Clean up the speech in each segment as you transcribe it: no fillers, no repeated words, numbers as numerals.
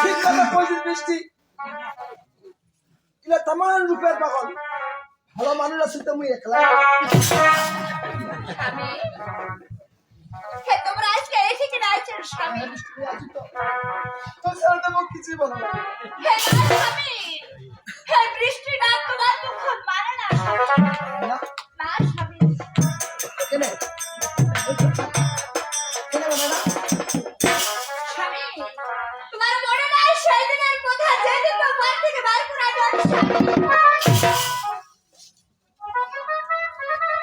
ঠিক কথা কইছিস বৃষ্টি ইলা তামান রূপের পাগল ভালো মানুষ আছে তো মুই একলা স্বামী হে তোমরা আজকে এসে কি নাইছেন স্বামী তো স্যার তো মুখ কিছুই বলো না হে স্বামী হে বৃষ্টি ডাক তোমার দুঃখ মানে না না না স্বামী কেনে কেনে মানে না স্বামী তোমার মনে নাই সেই দিনের কথা যেদিন তো বাড়ি থেকে বার করে দেন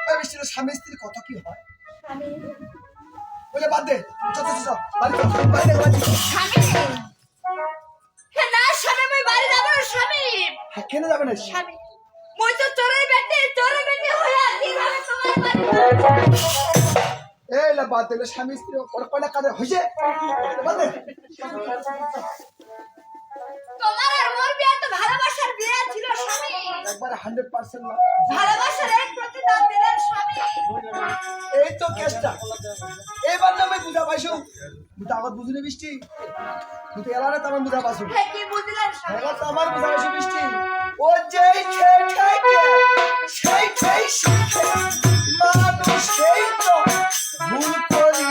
এই বৃষ্টির স্বামী স্ত্রী কত কি হয় স্বামী বলে বাদ দে চল চল চল বাড়ি চল বাড়ি স্বামী হে না স্বামী মই বাড়ি যাব না স্বামী হ্যাঁ কেন যাবে না স্বামী মই তো চোরের বেটি হইয়া কিভাবে তোমার বাড়ি এই লা বাদ দে স্বামী স্ত্রী ওর কয়টা কাজে হইছে বাদ দে তোমার আর মোর বিয়ে তো ভালোবাসার বিয়ে ছিল স্বামী একবার 100% না ভালোবাসার এক প্রতিদান দিলেন স্বামী এই তো কেসটা এবার না আমি বুঝা পাইছো বুঝা আবার বুঝলি বৃষ্টি তুই এলারে তো আমি বুঝা পাইছো হে কি বুঝলেন স্বামী এবার তো আমার বুঝা পাইছো বৃষ্টি ও যেই খেয়ে খেয়ে সেই খেয়ে শিখে মানুষ সেই তো ভুল করি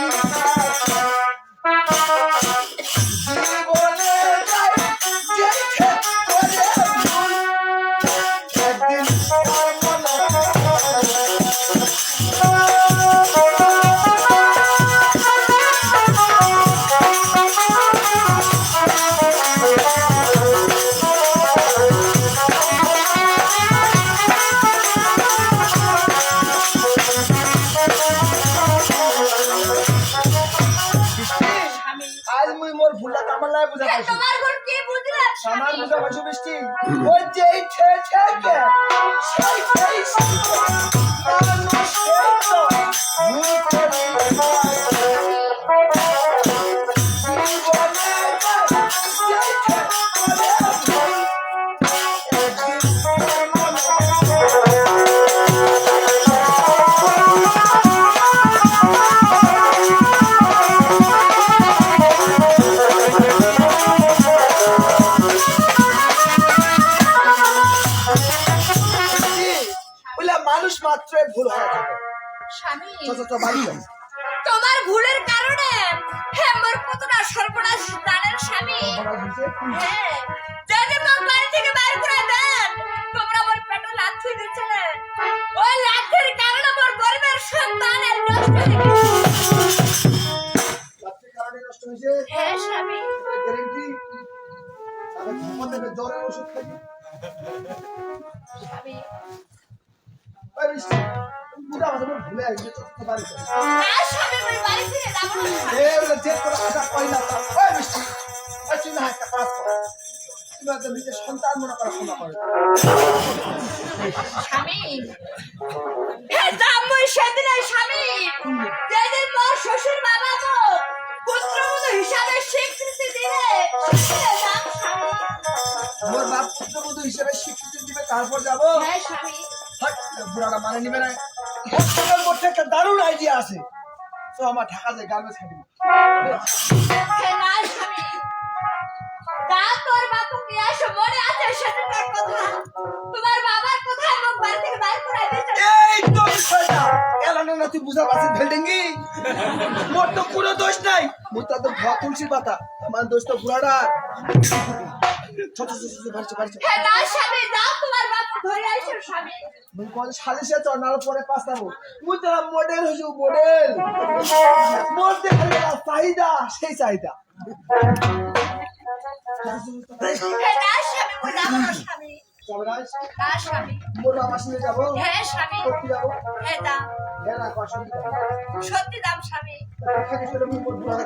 জীবনে যায় যেই খেয়ে করে ভুল একদিন আজ মুই মোর ভুলটা আমার লাই বুঝা হে পাইছো তোমার ঘর কি বুঝলেন আমার স্বামী বুঝা পাইছো বৃষ্টি ওই যে ঠে ঠে কে সেই সেই মানুষ সেই তো ভুল করি জীবনে যেই ঠে করে ভুল একদিন বলে মানুষ মাত্রই ভুল হয়ে থাকে স্বামী চল চল চল বাড়ি চল তোমার ভুলের কারণে হে মোর কতটা সর্বনাশ জানেন স্বামী হ্যাঁ যদি মোর বাড়ি থেকে বাইর করে দেন তোমরা মোর পেটে লাথি দিচ্ছিলেন ওই লাথির কারণে মোর গরিবের সন্তানের নষ্ট হয়ে গেছে রাত্রে কারণে নষ্ট হয়েছে হ্যাঁ স্বামী গ্যারেন্টি আমি ধমক দেবে জ্বরের ওষুধ খাই স্বামী ওই বৃষ্টি বুঝা আমাদের ভুলে আসবে তো বাড়ি চল না স্বামী মোর বাড়ি থেকে যাবো না স্বামী। এই বলে যে তোর আশা করি না ওই বৃষ্টি ওই তুই না একটা কাজ কর তুমি তো নিজের সন্তান মনে করে ক্ষমা করে স্বামী হে জামুই সেদিনের স্বামী যেদিন মোর শ্বশুর বাবা গো পুত্রবধূ হিসাবে স্বীকৃতি দিলে সেদিনের নাম স্বামী মোর বাপ পুত্রবধূ হিসেবে স্বীকৃতি দিবে তারপর যাবো হ্যাঁ স্বামী হাট বুড়াটা মানে নিবে না হোস্টেলের মধ্যে একটা দারুণ আইডিয়া আছে তো আমার ঢাকা যায় গার্মেন্টস খাবি হে না স্বামী তা তোর বাপু কি আসো মনে আছে সেদিনের কথা তোমার বাবার কোথায় মুখ বাড়ি থেকে বাইর করে দিয়েছে এই তো বিষয়টা এলানো না তুই বুঝা পারছিস ভেলডেঙ্গি মোর তো কোনো দোষ নাই মোর তো ধোয়া তুলসী পাতা আমার দোষ তো বুড়াটা ছোট ছোট ছোট বাড়ছে বাড়ছে হে না স্বামী যাও তোমার বাপু ধরে আইসো স্বামী মুই কোন সালিশে চড়নার পরে পাস্তাবো মুই তো মডেল হইছো মডেল মোর দেখা গেল চাহিদা সেই চাহিদা হে না স্বামী মই যাবো না স্বামী চবরাজ না স্বামী মোর বাবার সঙ্গে যাবো হ্যাঁ স্বামী করতে যাবো হে দাম হ্যাঁ না কষ্ট সত্যি দাম স্বামী খেতে চলে মুই মোর বুড়াটা